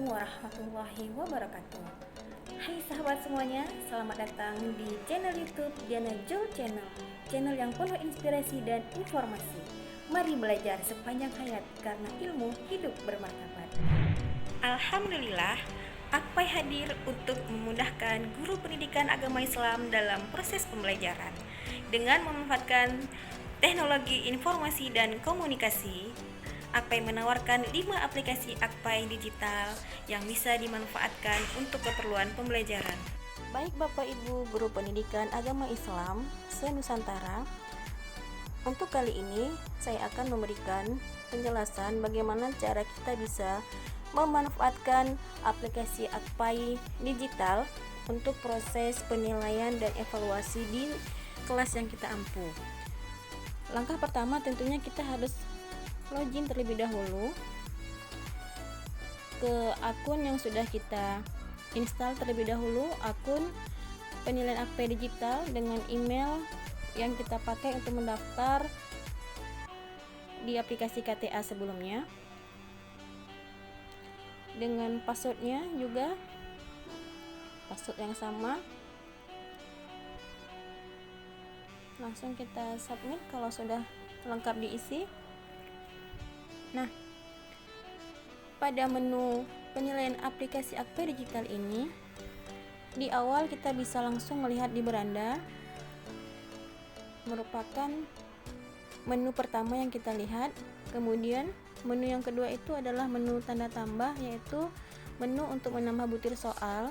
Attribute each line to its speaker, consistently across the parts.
Speaker 1: Assalamualaikum warahmatullahi wabarakatuh. Hai sahabat semuanya, selamat datang di channel YouTube Diana Jo Channel, channel yang penuh inspirasi dan informasi. Mari belajar sepanjang hayat karena ilmu hidup bermartabat. Alhamdulillah, Akpai hadir untuk memudahkan guru pendidikan agama Islam dalam proses pembelajaran dengan memanfaatkan teknologi informasi dan komunikasi. Akpai menawarkan 5 aplikasi Akpai digital yang bisa dimanfaatkan untuk keperluan pembelajaran. Baik Bapak Ibu guru pendidikan agama Islam se-Nusantara, untuk kali ini saya akan memberikan penjelasan bagaimana cara kita bisa memanfaatkan aplikasi Akpai digital untuk proses penilaian dan evaluasi di kelas yang kita ampu. Langkah pertama tentunya kita harus login terlebih dahulu ke akun yang sudah kita install terlebih dahulu, akun penilaian Akpai digital dengan email yang kita pakai untuk mendaftar di aplikasi KTA sebelumnya, dengan passwordnya juga password yang sama. Langsung kita submit kalau sudah lengkap diisi. Nah, pada menu penilaian aplikasi Akpai digital ini, di awal kita bisa langsung melihat di beranda, merupakan menu pertama yang kita lihat. Kemudian menu yang kedua itu adalah menu tanda tambah, yaitu menu untuk menambah butir soal.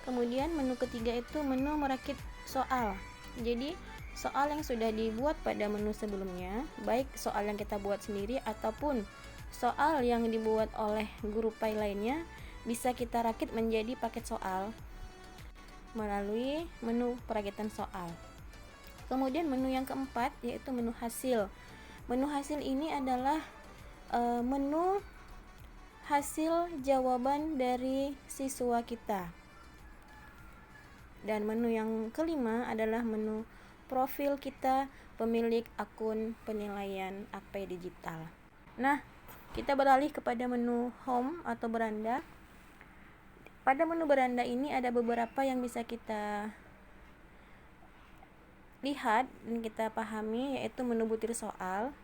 Speaker 1: Kemudian menu ketiga itu menu merakit soal. Jadi soal yang sudah dibuat pada menu sebelumnya, baik soal yang kita buat sendiri ataupun soal yang dibuat oleh guru Pai lainnya, bisa kita rakit menjadi paket soal melalui menu perakitan soal. Kemudian menu yang keempat yaitu menu hasil. Menu hasil ini adalah menu hasil jawaban dari siswa kita. Dan menu yang kelima adalah menu profil kita, pemilik akun penilaian Akpai digital. Nah, kita beralih kepada menu home atau beranda. Pada menu beranda ini ada beberapa yang bisa kita lihat dan kita pahami, yaitu menu butir soal.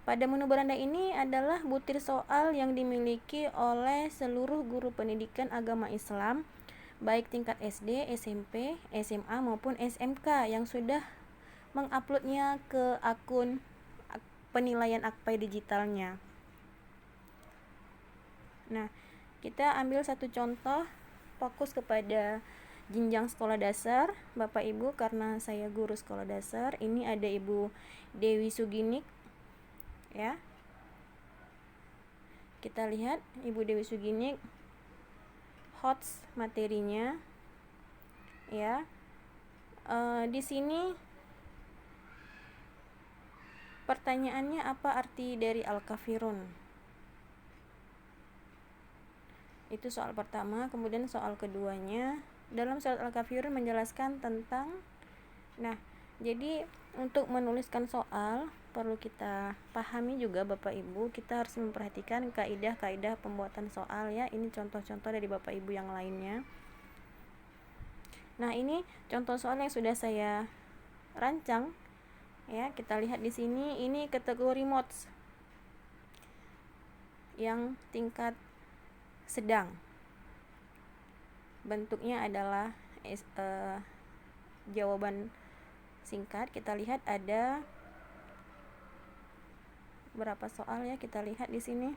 Speaker 1: Pada menu beranda ini adalah butir soal yang dimiliki oleh seluruh guru pendidikan agama Islam, baik tingkat SD, SMP, SMA maupun SMK yang sudah menguploadnya ke akun penilaian Akpai digitalnya. Nah, kita ambil satu contoh, fokus kepada jenjang sekolah dasar, Bapak Ibu, karena saya guru sekolah dasar. Ini ada Ibu Dewi Suginik, ya. Kita lihat Ibu Dewi Suginik, hots materinya, ya. Di sini pertanyaannya, apa arti dari Al-Kafirun? Itu soal pertama. Kemudian soal keduanya, dalam surat Al-Kafirun menjelaskan tentang, nah, jadi untuk menuliskan soal perlu kita pahami juga Bapak Ibu, kita harus memperhatikan kaidah-kaidah pembuatan soal, ya. Ini contoh-contoh dari Bapak Ibu yang lainnya. Nah, ini contoh soal yang sudah saya rancang, ya. Kita lihat di sini, ini kategori mods yang tingkat sedang. Bentuknya adalah jawaban singkat. Kita lihat ada berapa soal, ya. Kita lihat di sini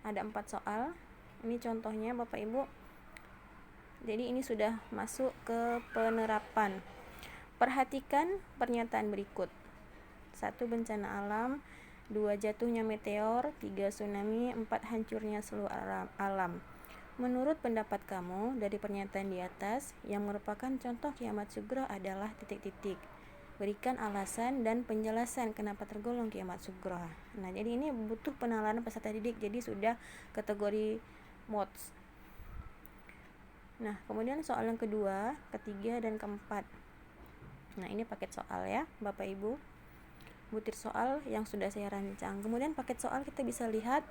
Speaker 1: ada 4 soal. Ini contohnya Bapak Ibu. Jadi ini sudah masuk ke penerapan. Perhatikan pernyataan berikut. 1. Bencana alam. 2. Jatuhnya meteor. 3. Tsunami. 4. Hancurnya seluruh alam. Menurut pendapat kamu, dari pernyataan di atas, yang merupakan contoh kiamat sugro adalah titik-titik. Berikan alasan dan penjelasan kenapa tergolong kiamat sugro. Nah, jadi ini butuh penalaran peserta didik, jadi sudah kategori mods. Nah, kemudian soal yang kedua, ketiga, dan keempat. Nah, ini paket soal, ya Bapak Ibu, butir soal yang sudah saya rancang. Kemudian paket soal kita bisa lihat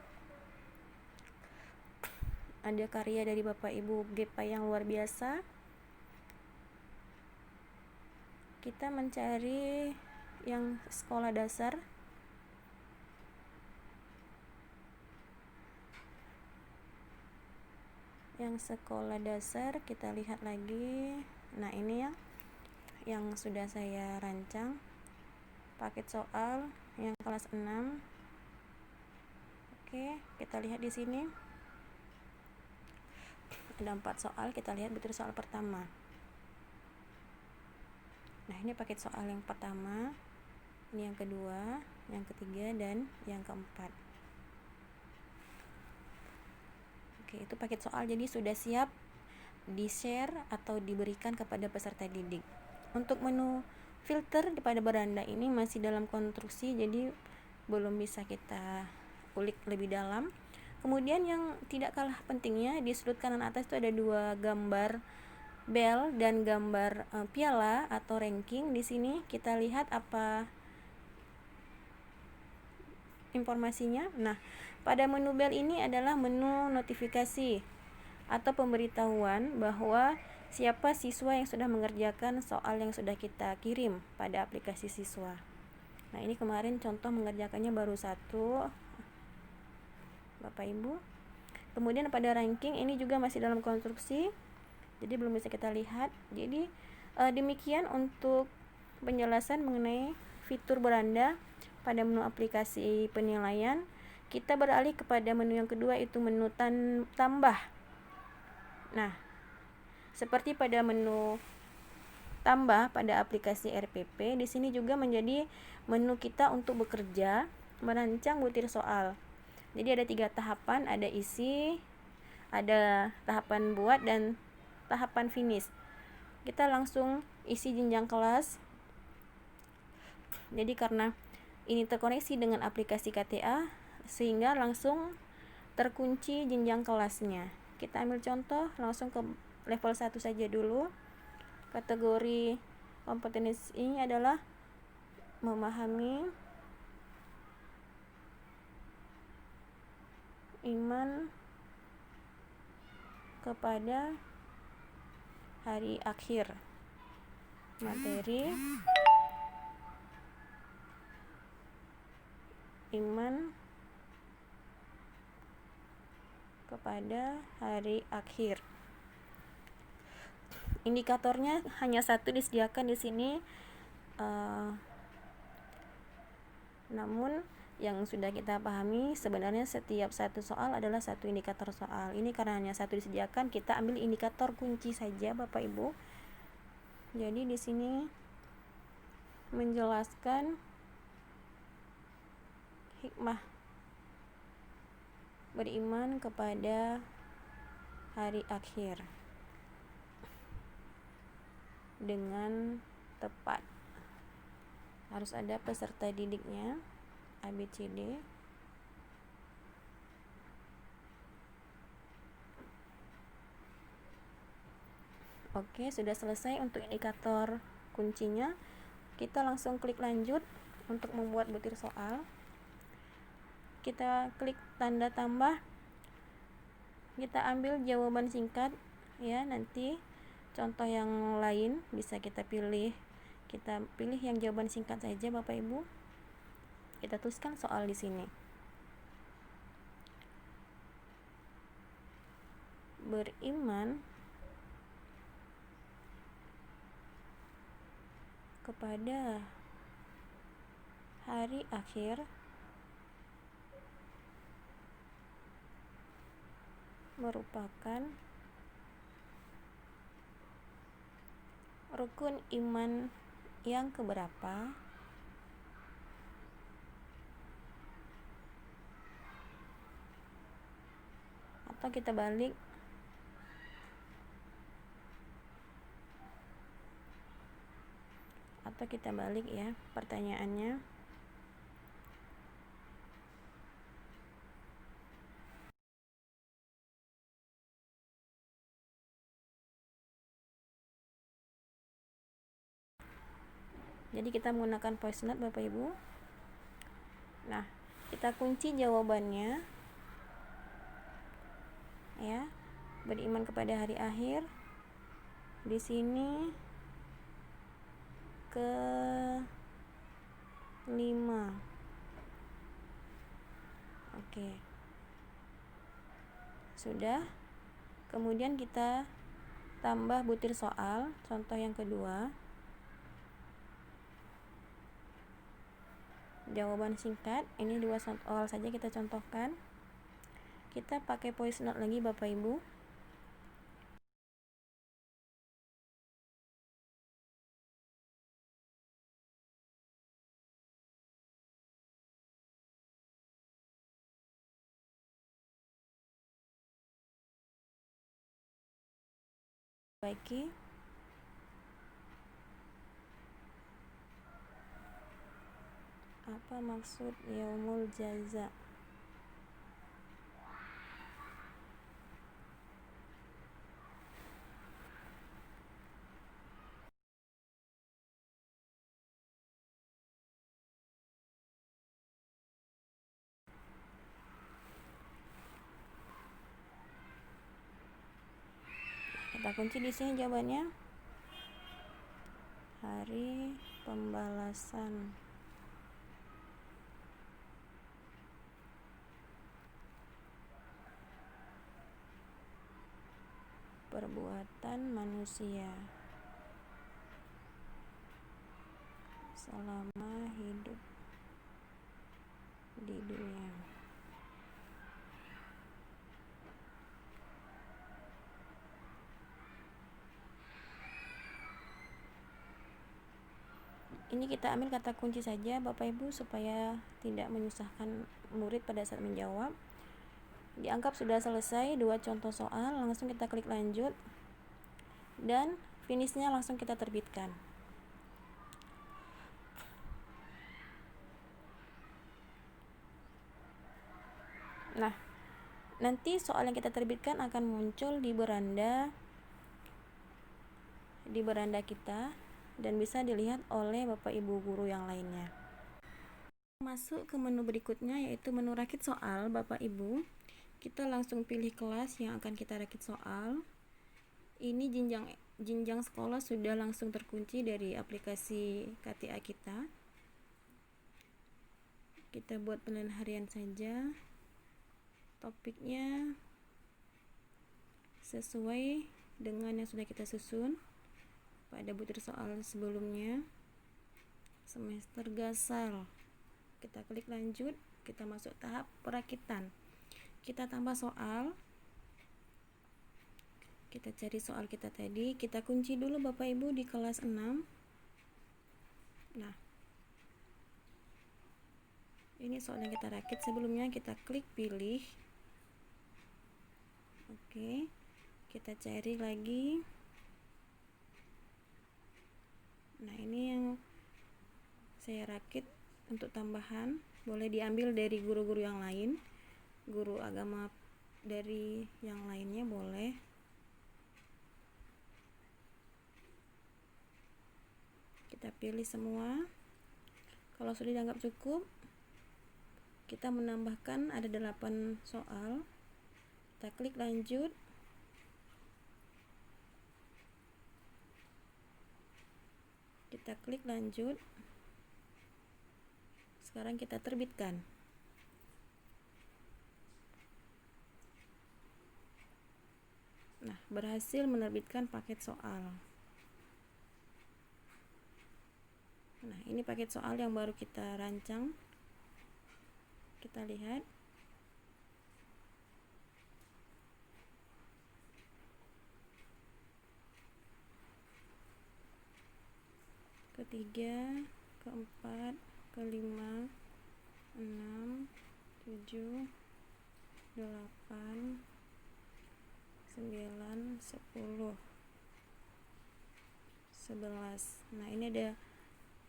Speaker 1: ada karya dari Bapak Ibu Gepa yang luar biasa. Kita mencari yang sekolah dasar. Yang sekolah dasar kita lihat lagi. Nah, ini ya yang sudah saya rancang, paket soal yang kelas 6. Oke, kita lihat di sini ada 4 soal. Kita lihat butir soal pertama. Nah, ini paket soal yang pertama, ini yang kedua, yang ketiga, dan yang keempat. Oke, itu paket soal, jadi sudah siap di-share atau diberikan kepada peserta didik. Untuk menu filter pada beranda ini masih dalam konstruksi, jadi belum bisa kita ulik lebih dalam. Kemudian yang tidak kalah pentingnya, di sudut kanan atas itu ada 2 gambar bel dan gambar piala atau ranking. Di sini kita lihat apa informasinya. Nah, pada menu bel ini adalah menu notifikasi atau pemberitahuan bahwa siapa siswa yang sudah mengerjakan soal yang sudah kita kirim pada aplikasi siswa. Nah, ini kemarin contoh mengerjakannya baru 1 Bapak Ibu. Kemudian pada ranking ini juga masih dalam konstruksi, jadi belum bisa kita lihat. Jadi demikian untuk penjelasan mengenai fitur beranda pada menu aplikasi penilaian. Kita beralih kepada menu yang kedua, itu menu tambah. Nah, seperti pada menu tambah pada aplikasi RPP, di sini juga menjadi menu kita untuk bekerja merancang butir soal. Jadi ada 3 tahapan, ada isi, ada tahapan buat, dan tahapan finish. Kita langsung isi jenjang kelas. Jadi karena ini terkoneksi dengan aplikasi KTA, sehingga langsung terkunci jenjang kelasnya. Kita ambil contoh langsung ke level 1 saja dulu. Kategori kompetensi ini adalah memahami iman kepada hari akhir. Materi iman kepada hari akhir. Indikatornya hanya 1 disediakan di sini, namun yang sudah kita pahami sebenarnya setiap 1 soal adalah 1 indikator soal. Ini karena hanya 1 disediakan, kita ambil indikator kunci saja Bapak Ibu. Jadi di sini menjelaskan hikmah beriman kepada hari akhir dengan tepat. Harus ada peserta didiknya, ABCD. Oke, sudah selesai untuk indikator kuncinya. Kita langsung klik lanjut untuk membuat butir soal. Kita klik tanda tambah. Kita ambil jawaban singkat ya, nanti contoh yang lain bisa kita pilih. Kita pilih yang jawaban singkat saja Bapak Ibu. Kita tuliskan soal di sini. Beriman kepada hari akhir merupakan rukun iman yang keberapa? Atau kita balik, ya pertanyaannya. Jadi kita menggunakan voice note Bapak Ibu. Nah, kita kunci jawabannya. ya, beriman kepada hari akhir. Di sini ke 5. Oke. Sudah. Kemudian kita tambah butir soal, contoh yang kedua. Jawaban singkat, ini 2 soal saja kita contohkan. Kita pakai voice note lagi Bapak Ibu. Baiki. Apa maksud yaumul jaza? Kita kunci di sini jawabannya. Hari pembalasan. Perbuatan manusia selama hidup di dunia. Ini kita ambil kata kunci saja Bapak Ibu supaya tidak menyusahkan murid pada saat menjawab. Dianggap sudah selesai 2 contoh soal, langsung kita klik lanjut dan finishnya langsung kita terbitkan. Nah, nanti soal yang kita terbitkan akan muncul di beranda kita dan bisa dilihat oleh Bapak Ibu guru yang lainnya. Masuk ke menu berikutnya, yaitu menu rakit soal Bapak Ibu. Kita langsung pilih kelas yang akan kita rakit soal. Ini jenjang sekolah sudah langsung terkunci dari aplikasi KTA kita. Kita buat penilaian harian saja. Topiknya sesuai dengan yang sudah kita susun pada butir soal sebelumnya. Semester Gasal. Kita klik lanjut, kita masuk tahap perakitan. Kita tambah soal. Kita cari soal kita tadi, kita kunci dulu Bapak Ibu di kelas 6. Nah, ini soal yang kita rakit. Sebelumnya kita klik pilih. Oke, kita cari lagi. Nah, ini yang saya rakit untuk tambahan. Boleh diambil dari guru-guru yang lain, guru agama dari yang lainnya boleh. Kita pilih semua. Kalau sudah dianggap cukup, kita menambahkan ada 8 soal. Kita klik lanjut. Kita klik lanjut. Sekarang kita terbitkan. Nah, berhasil menerbitkan paket soal. Nah, ini paket soal yang baru kita rancang. Kita lihat. Ketiga, keempat, kelima, 6, 7, 8, 9, 10, 11. Nah, ini ada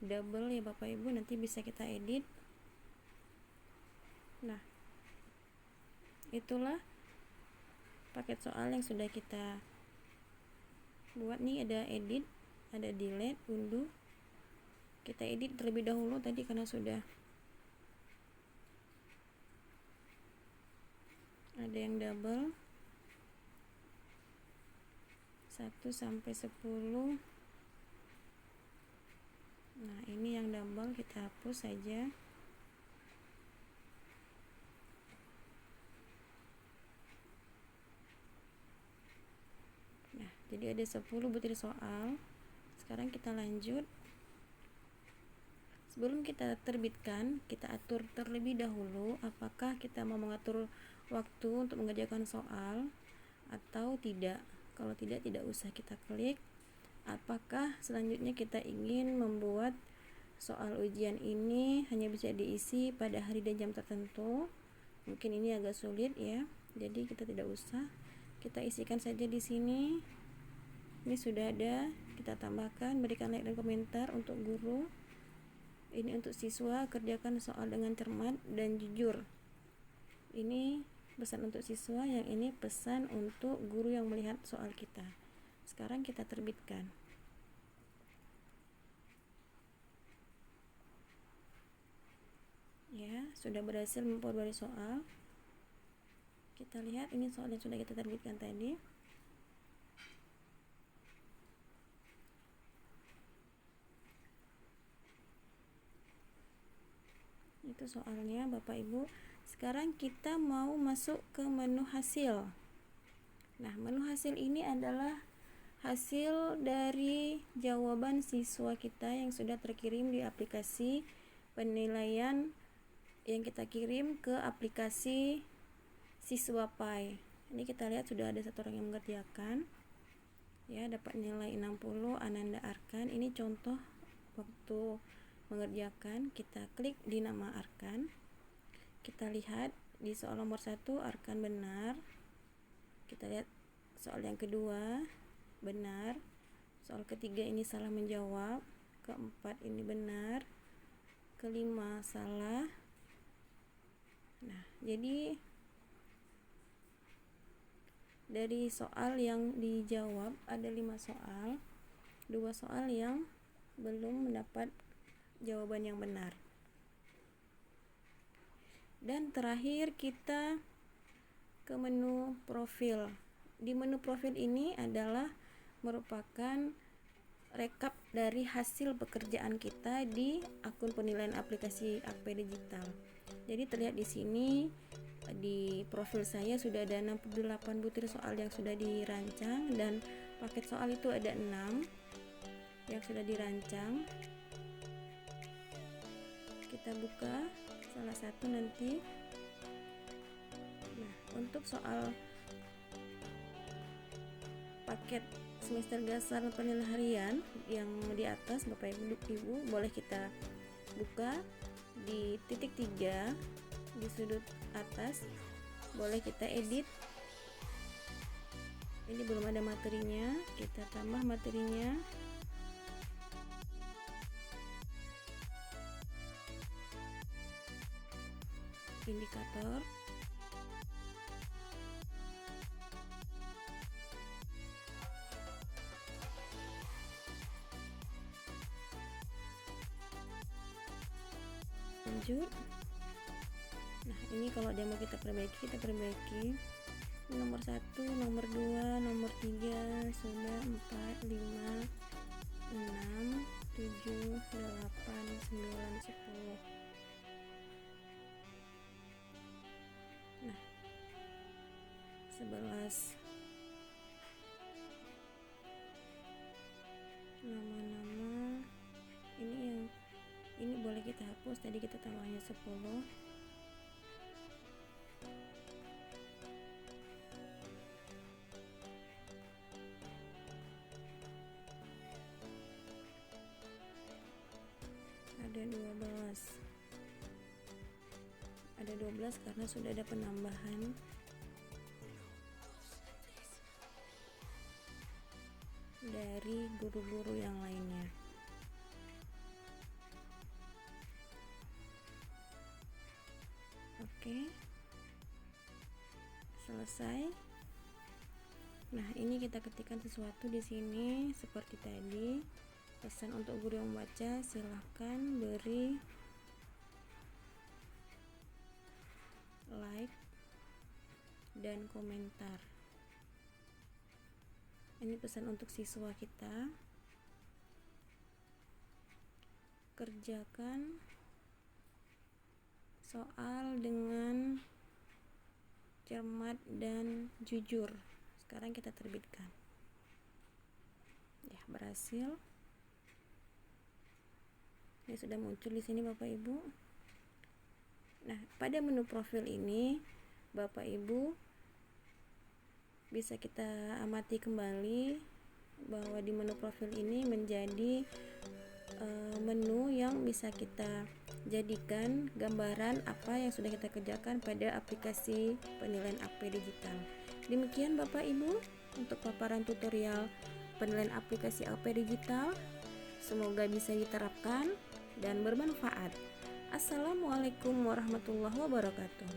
Speaker 1: double ya Bapak Ibu, nanti bisa kita edit. Nah, itulah paket soal yang sudah kita buat. Nih ada edit, ada delete, unduh. Kita edit terlebih dahulu tadi karena sudah ada yang double.
Speaker 2: 1 sampai 10. Nah, ini yang double kita hapus saja. Nah, jadi ada 10 butir soal. Sekarang kita lanjut. Sebelum kita terbitkan, kita atur terlebih dahulu apakah kita mau mengatur waktu untuk mengerjakan soal atau tidak. Kalau tidak usah kita klik. Apakah selanjutnya kita ingin membuat soal ujian ini hanya bisa diisi pada hari dan jam tertentu. Mungkin ini agak sulit ya. Jadi kita tidak usah. Kita isikan saja di sini. Ini sudah ada, kita tambahkan, berikan like dan komentar untuk guru. Ini untuk siswa, kerjakan soal dengan cermat dan jujur. Ini pesan untuk siswa, yang ini pesan untuk guru yang melihat soal kita. Sekarang kita terbitkan. Ya, sudah berhasil memperbarui soal. Kita lihat ini soal yang sudah kita terbitkan tadi. Itu soalnya Bapak Ibu. Sekarang kita mau masuk ke menu hasil. Nah, menu hasil ini adalah hasil dari jawaban siswa kita yang sudah terkirim di aplikasi penilaian yang kita kirim ke aplikasi Siswa Pai. Ini kita lihat sudah ada satu orang yang mengerjakan. Ya, dapat nilai 60, Ananda Arkan. Ini contoh waktu mengerjakan. Kita klik di nama Arkan. Kita lihat di soal nomor 1 Arkan benar. Kita lihat soal yang kedua benar. Soal ketiga ini salah menjawab. Keempat ini benar. Kelima salah. Nah, jadi dari soal yang dijawab ada 5 soal, 2 soal yang belum mendapat jawaban yang benar. Dan terakhir kita ke menu profil. Di menu profil ini adalah merupakan rekap dari hasil pekerjaan kita di akun penilaian aplikasi AP Digital. Jadi terlihat di sini di profil saya sudah ada 68 butir soal yang sudah dirancang, dan paket soal itu ada 6 yang sudah dirancang. Kita buka salah satu nanti. Nah, untuk soal paket semester dasar penilaian harian yang di atas, Bapak Ibu boleh kita buka di titik 3 di sudut atas, boleh kita edit. Ini belum ada materinya, kita tambah materinya. Indikator. Lanjut. Nah, ini kalau dia mau kita perbaiki, kita perbaiki. Nomor 1, nomor 2, nomor 3 sudah 4, 5, 6, 7, 8, 9, 10. Nah, 11 nama-nama. Ini boleh kita hapus, tadi kita tambahnya 10. Ada 12 karena sudah ada penambahan. Dari guru-guru yang lainnya. Oke. Selesai. Nah, ini kita ketikkan sesuatu di sini seperti tadi. Pesan untuk guru yang membaca, silahkan beri like dan komentar. Ini pesan untuk siswa kita. Kerjakan soal dengan cermat dan jujur. Sekarang kita terbitkan. Ya, berhasil. Ini sudah muncul di sini Bapak Ibu. Nah, pada menu profil ini Bapak Ibu bisa kita amati kembali bahwa di menu profil ini menjadi menu yang bisa kita jadikan gambaran apa yang sudah kita kerjakan pada aplikasi penilaian AP digital. Demikian Bapak Ibu untuk paparan tutorial penilaian aplikasi AP digital. Semoga bisa diterapkan dan bermanfaat. Assalamualaikum warahmatullahi wabarakatuh.